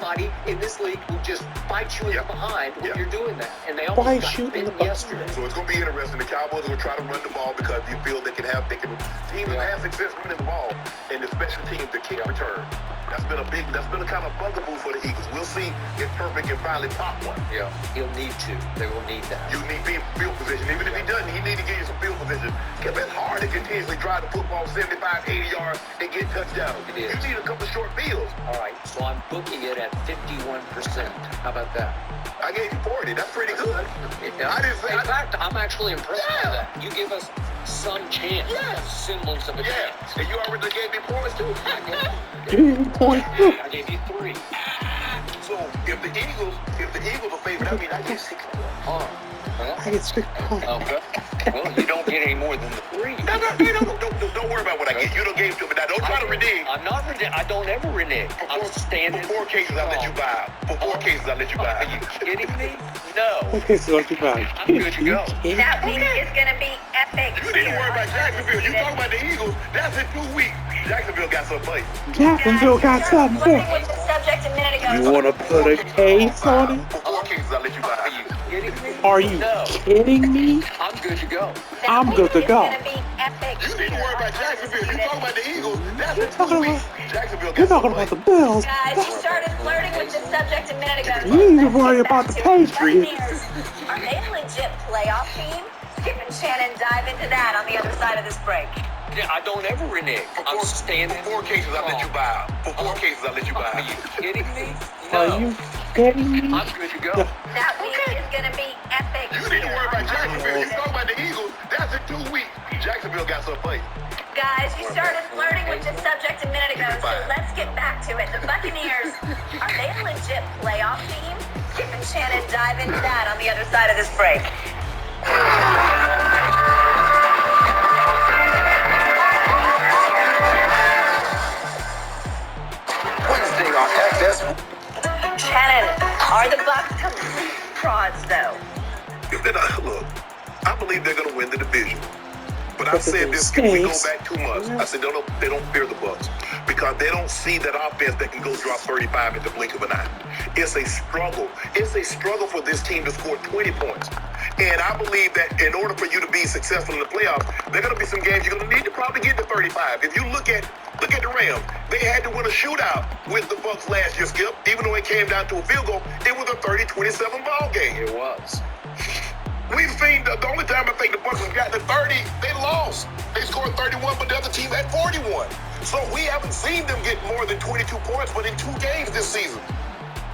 anybody in this league will just bite you in the behind when you're doing that. And they Why almost got bitten yesterday. So it's going to be interesting. The Cowboys are going to try to run the ball because you feel teams have had success running the ball, and the special teams, the kick return. That's been a kind of bugaboo for the Eagles. We'll see if Perfect can finally pop one. Yeah, he'll need to. They will need that. You need field position. Even if he doesn't, he needs to give you some field position. Because it's hard to continuously drive the football 75, 80 yards and get touchdowns. It is. You need a couple short fields. All right, so I'm booking it at 51%. How about that? I gave you 40. That's pretty good. In fact, I'm actually impressed by that. You give us some chance. Semblance of a chance. And you already gave me points too. I gave you 3. So if the Eagles are favored, I mean I get 6 points. I get 6 points. Okay. Well, you don't get any more than the 3. No, don't worry about what I get. You don't give to me. Now don't try to renege. I'm not reneging. I don't ever renege. I'm standing. For 4 cases, I'll let you buy. For 4 cases, I'll let you buy. Are you kidding me? No. Okay, so let you buy. I'm good to go. That week is going to be epic. You need to worry about Jacksonville. You talking about the Eagles? That's in 2 weeks. Jacksonville got some play. Jacksonville got something for Flirting with the subject a minute ago. you. Want to put a case on it? For 4 cases, I'll let you buy. Are you kidding me? Are you kidding me? I'm good to go. I'm good to go. It's going to be epic. You need to worry about Jacksonville. You talking about the Eagles? That's in 2 weeks. Jacksonville You're got some talking play. about the Bills. Guys, you started flirting with the subject a minute ago. You need to worry about the Patriots. Are they a legit playoff team? Skip and Shannon dive into that on the other side of this break. Yeah, I don't ever renege. I'm standing. For 4 cases, I'll let you buy. For 4 cases, I'll let you buy. Are you kidding me? Are No. you kidding me? I'm good to go. That week is going to be epic. You need to worry about Jacksonville. You talking about the Eagles? That's in 2 weeks. Jacksonville got some play. Guys, you started flirting with the subject a minute ago, so let's get back to it. The Buccaneers, are they a legit playoff team? Skip and Shannon dive into that on the other side of this break. Wednesday on FS. Shannon, are the Bucs complete frauds, though? Look, I believe they're going to win the division. But I've said this, if we go back 2 months, I said they don't fear the Bucs because they don't see that offense that can go drop 35 in the blink of an eye. It's a struggle. It's a struggle for this team to score 20 points. And I believe that in order for you to be successful in the playoffs, there are going to be some games you're going to need to probably get to 35. If you look at the Rams, they had to win a shootout with the Bucs last year, Skip. Even though it came down to a field goal, it was a 30-27 ball game. It was. We've seen the only time I think the Bucs have gotten to 30, they lost. They scored 31, but the other team had 41. So we haven't seen them get more than 22 points, but in 2 games this season.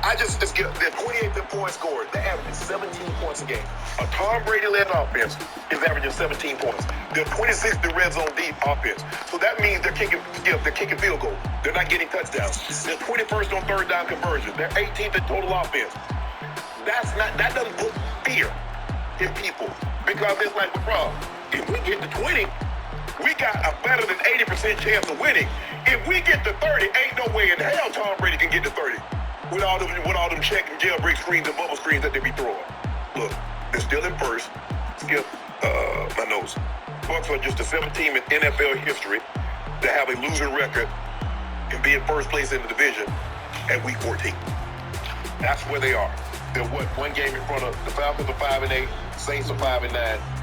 They're 28th points scored. They're averaging 17 points a game. A Tom Brady-led offense is averaging 17 points. They're 26th in red zone deep offense. So that means they're kicking field goals. They're not getting touchdowns. They're 21st on third down conversions. They're 18th in total offense. That doesn't put fear in people because it's like the problem. If we get to 20, we got a better than 80% chance of winning. If we get to 30, ain't no way in hell Tom Brady can get to 30 with all them check and jailbreak screens and bubble screens that they be throwing. Look, they're still in first. Skip my nose. Bucs are just the 7th team in NFL history to have a losing record and be in first place in the division at week 14. That's where they are. They're one game in front of the Falcons are 5-8, Saints are 5-9,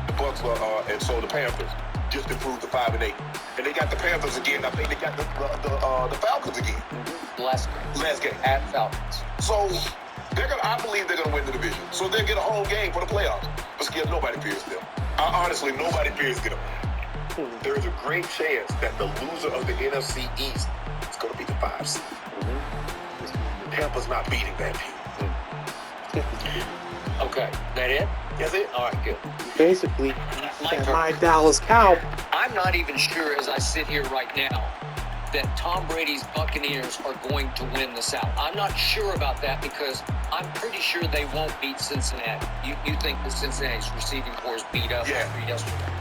the Bucs are, and so the Panthers just improved to 5-8, and they got the Panthers again. I think they got the Falcons again. Last game at Falcons. So I believe they're gonna win the division. So they'll get a home game for the playoffs. But Skip, nobody fears them. Honestly, nobody fears them. There is a great chance that the loser of the NFC East is gonna be the 5 seed. Tampa's not beating that team. Okay, that it? That's it? All right, good. Basically, my Dallas Cowboys. I'm not even sure as I sit here right now that Tom Brady's Buccaneers are going to win the South. I'm not sure about that because I'm pretty sure they won't beat Cincinnati. You think the Cincinnati's receiving corps beat up after yesterday?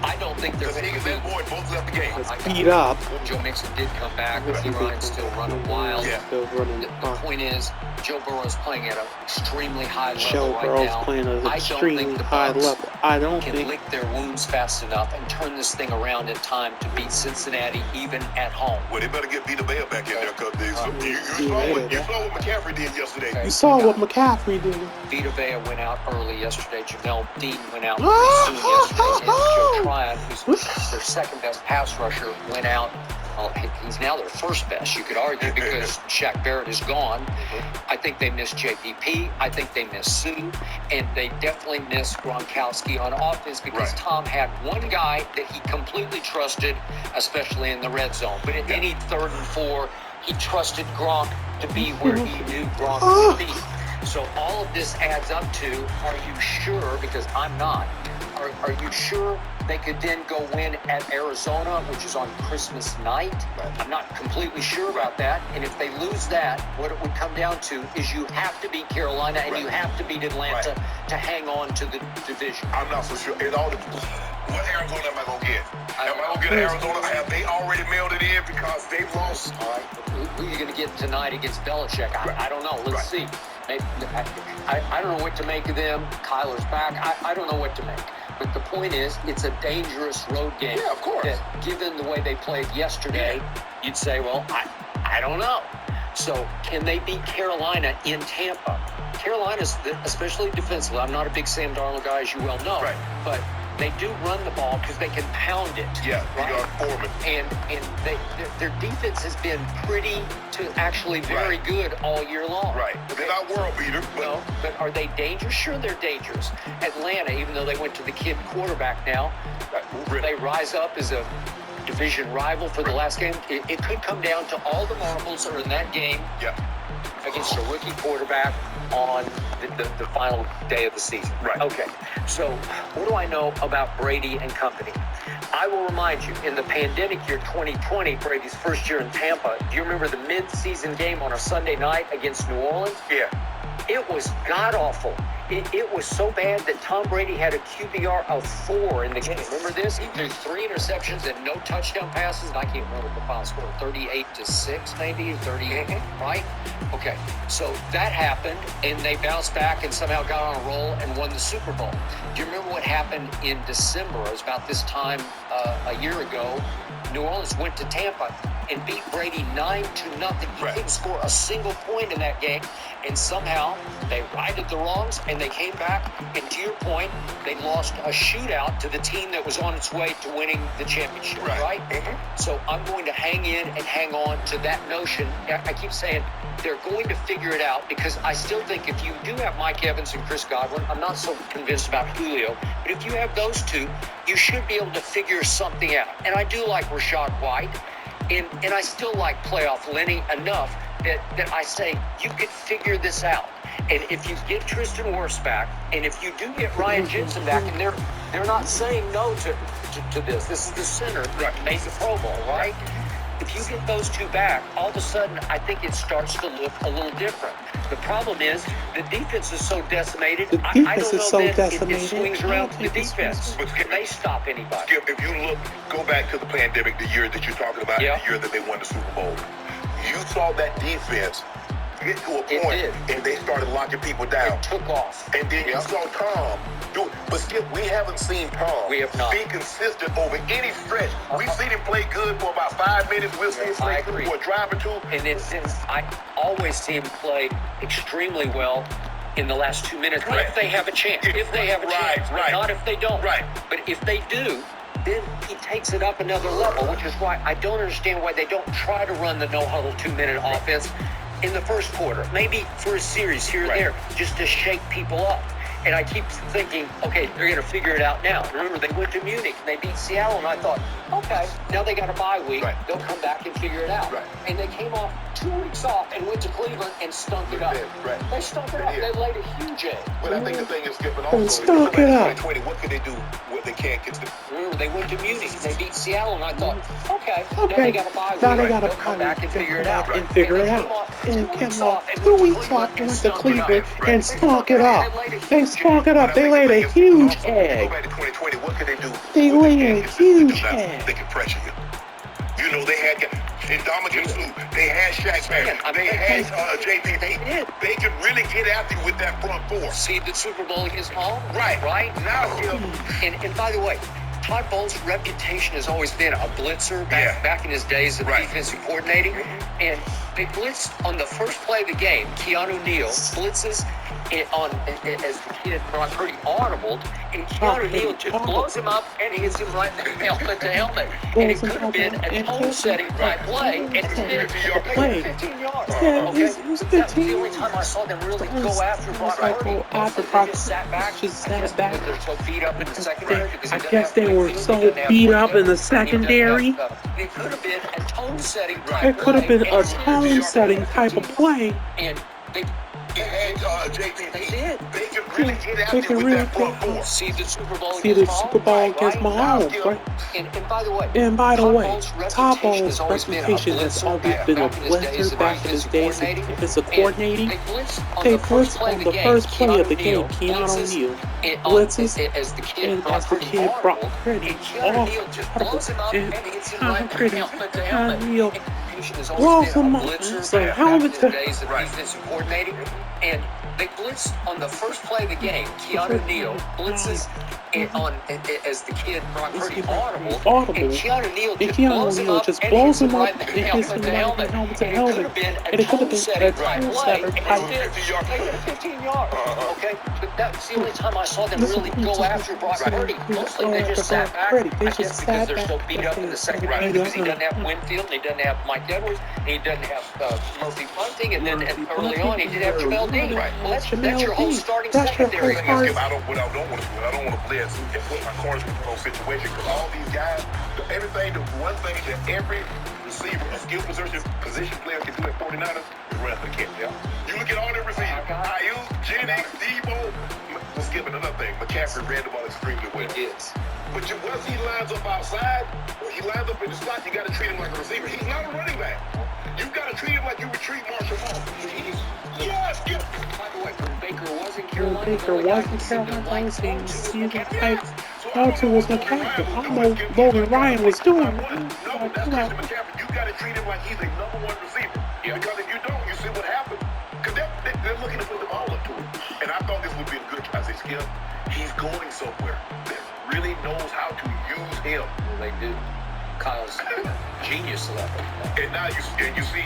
I don't think they're Because going Higgins to and Boyd both left the game. It's beat up. Joe Mixon did come back, but Ryan's still running wild. Yeah. Still running. The point is, Joe Burrow's playing at an extremely high level Joe right Burrow's now. playing at an I don't extremely think the high Bucs level. I don't can think. lick their wounds fast enough and turn this thing around in time to beat Cincinnati even at home. Well, they better get Vita Vea back in there because you saw what McCaffrey did yesterday. You saw what McCaffrey did. Vita Vea went out early yesterday. Jamel Dean went out pretty soon yesterday. And Joe Tryon, who's their second best pass rusher, went out. Well, he's now their first best, you could argue, because Shaq Barrett is gone. I think they miss JPP. I think they miss Sue. And they definitely miss Gronkowski on offense because Tom had one guy that he completely trusted, especially in the red zone. But in any 3rd and 4, he trusted Gronk to be where he knew Gronk would be. So all of this adds up to, are you sure, because I'm not, are you sure they could then go win at Arizona, which is on Christmas night? I'm not completely sure about that. And if they lose that, what it would come down to is you have to beat Carolina and you have to beat Atlanta to hang on to the division. I'm not so sure. It all depends. What Arizona am I going to get? Am I going to get Arizona? Have they already mailed it in because they've lost? All right. Who are you going to get tonight against Belichick? I don't know. Let's see. I don't know what to make of them. Kyler's back. I don't know what to make. But the point is, it's a dangerous road game. Yeah, of course. That, given the way they played yesterday, you'd say, well, I don't know. So can they beat Carolina in Tampa? Carolina's, especially defensively, I'm not a big Sam Darnold guy, as you well know. Right. But they do run the ball because they can pound it. Yeah, right? they are Foreman. And their defense has been pretty to actually very good all year long. Right. But they're not world beater. No, but are they dangerous? Sure, they're dangerous. Atlanta, even though they went to the kid quarterback now, they rise up as a division rival for the last game. It could come down to all the marbles are in that game against a rookie quarterback on the final day of the season. Right. Okay. So what do I know about Brady and company? I will remind you, in the pandemic year 2020, Brady's first year in Tampa, do you remember the mid-season game on a Sunday night against New Orleans? Yeah. It was god-awful. It was so bad that Tom Brady had a QBR of 4 in the game. Remember this? He threw 3 interceptions and no touchdown passes. And I can't remember the final score. 38-6, maybe? 38, right? Okay. So that happened, and they bounced back and somehow got on a roll and won the Super Bowl. Do you remember what happened in December? It was about this time a year ago. New Orleans went to Tampa and beat Brady 9-0. He didn't score a single point in that game, and somehow they righted the wrongs and they came back. And to your point, they lost a shootout to the team that was on its way to winning the championship, right? So I'm going to hang in and hang on to that notion. I keep saying they're going to figure it out because I still think if you do have Mike Evans and Chris Godwin, I'm not so convinced about Julio, but if you have those two, you should be able to figure something out. And I do like Rashad White. And I still like playoff Lenny enough that I say you could figure this out. And if you get Tristan Wirfs back, and if you do get Ryan Jensen back, and they're not saying no to this. This is the center that made the Pro Bowl, right? If you get those two back, all of a sudden I think it starts to look a little different. The problem is the defense is so decimated. I don't know that it swings around to the defense. But Can they stop anybody? Skip, if you go back to the pandemic, the year that you're talking about, the year that they won the Super Bowl, you saw that defense get to a point and they started locking people down. It took off. And then you saw Tom do it. But Skip, we haven't seen Tom be consistent over any stretch. We've seen him play good for about 5 minutes. We'll see him play good for a drive or two. And then I always see him play extremely well in the last 2 minutes if they have a chance. If they have a chance. Not if they don't. But if they do, then he takes it up another level, which is why I don't understand why they don't try to run the no-huddle 2-minute offense in the first quarter, maybe for a series here and there, just to shake people up. And I keep thinking, okay, they're going to figure it out now. Remember, they went to Munich and they beat Seattle, and I thought, okay, now they got a bye week. They'll come back and figure it out. And they came off 2 weeks off and went to Cleveland and stunk it up. They stunk it up. They laid a huge egg. But I think the thing is, Skip, and also, stunk it up. 2020, what can they do what they can't get to? Remember, they went to Munich and they beat Seattle, and I thought, okay, now they got a bye week. They'll come back and figure it out. And came off 2 weeks off and went to Cleveland and stunk it up. They fuck it up. They laid a huge egg. Go back to 2020. What could they do? They laid a huge They egg. can pressure you. You know, they had Indominus Sue. They had Shaq Barrett. They had JP. They could really get after you with that front four. See the Super Bowl against home? Right. Now, And by the way, Todd Bowles' reputation has always been a blitzer back in his days of defensive coordinating. And they blitzed on the first play of the game. Keanu Neal blitzes as the kid brought pretty audible, and Keanu Neal just blows him up and hits him right in the helmet to helmet. And it could have been a tone-setting play, and it's been 15 yards. Yeah, Okay? it was That was 15 the only yards. time I saw them really go after Brock Purdy. They just sat back. They're so beat up in the secondary. I guess they were so beat up in the secondary. It could have been a tone-setting type It could have play, been a tone-setting type of play. and they had JP. They did. They could really get after They you can with really that front four. see the Super Bowl see the Super Bowl against Mahomes, right? And by the way, Todd Bowles' reputation has always been a blitzer back in his days of defensive coordinating. They blitzed on the first play of the game. Keanu Neal blitzes as the and kid as the kid brought Purdy Keanu Neal just blows him up and and hits him right in the helmet to helmet. Neal Has blows always been him a up. blitzer So back helmet in the to days of defensive coordinating, and they blitzed on the first play of the game. Keanu Neal blitzes as the kid brought Purdy audible, and Keanu Neal just blows him up and hits him right in the helmet to helmet. And it could have been a tone-setter type. They hit 15 yards. Okay, but that's the only time I saw them really go after Brock Purdy. Mostly they just sat back. I guess because they're so beat up in the secondary, because he doesn't have Winfield, and he doesn't have Mike Edwards, and he doesn't have Murphy Bunting, and then early on he did have Jamel Dean. Well, that's your whole starting secondary. I don't want to play and put my corners in those situations, because all these guys, the one thing that every receiver, a skill position player can do at 49ers is run for the catch. Yeah. You look at all the receivers, Ayuk, Jennings, Debo, we're skipping another thing. McCaffrey ran the ball extremely well. He is. But once he lines up outside, or he lines up in the slot, you got to treat him like a receiver. He's not a running back. You got to treat him like you would treat Marshall Falk. Yes, get him. By the way, when Baker was in When Carolina, Baker was in Carolina, I was seeing the season type. How-to was McCaffrey. I don't know what Logan Ryan was doing. No, that's Christian McCaffrey. You got to treat him like he's a number one receiver. Yeah. Because if you don't, you see what happens. Because they're looking to put the ball up to him. And I thought this would be a good try. I said, Skip, he's going somewhere that really knows how to use him. they do. Kyle's genius level. And now you see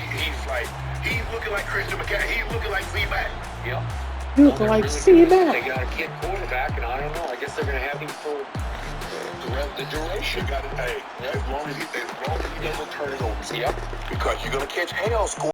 he's looking like Christian McCaffrey. He's looking like C-Mac. Yeah. You look like C-Mac. They got a kid quarterback, and I don't know. I guess they're going to have him for the duration. As long as he doesn't turn it over. Yep. Because you're going to catch hell score.